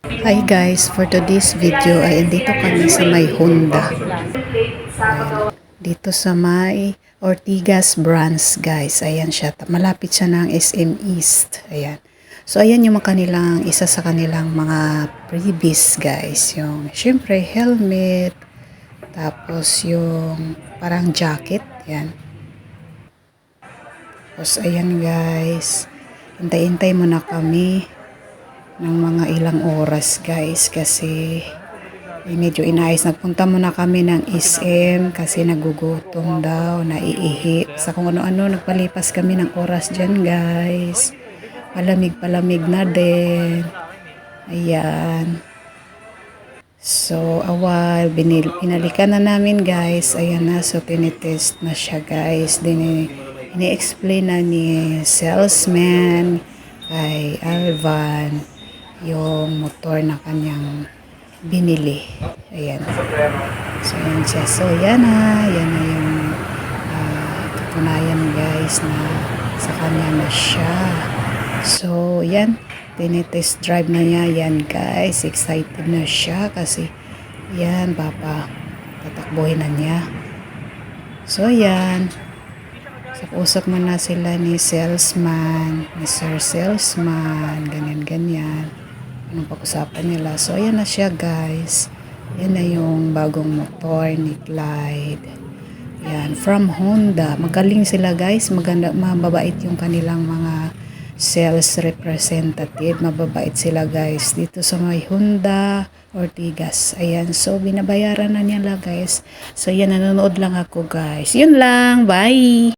Hi guys, for today's video ay andito kami sa may Honda. Ayan. Dito sa may Ortigas branch guys. Ayan siya. Malapit siya ng SM East. Ayan. So ayan yung isa sa kanilang mga freebies guys. Yung syempre helmet. Tapos yung parang jacket. Ayan. Tapos ayan guys. Hintay-hintay muna kami ng mga ilang oras guys kasi medyo inayos. Nagpunta muna kami ng SM kasi nagugutom daw, naiihi. Sa kung ano-ano, nagpalipas kami ng oras dyan guys. Palamig na din. Ayan. So, pinalikan na namin guys. Ayan na, so tinitest na siya guys. Ini-explain na ni salesman kay Alvan yung motor na kanyang binili. Ayan. So, ayan siya. So, yan na. Yan na yung katunayan guys na sa kanya na siya. So, yan. Tinitest drive na niya. Yan guys. Excited na siya kasi yan, tatakbuhin na niya. So, yan. Usap muna sila ni salesman, ni Sir Salesman, ganyan-ganyan. Anong pag-usapan nila. So, ayan na siya guys. Yan na yung bagong motor ni Clyde. Yan, from Honda. Magaling sila guys. Maganda, mababait yung kanilang mga sales representative. Mababait sila guys. Dito sa may Honda, Ortigas. Ayan, so binabayaran na nila guys. So, yan, nanonood lang ako guys. Yun lang, bye!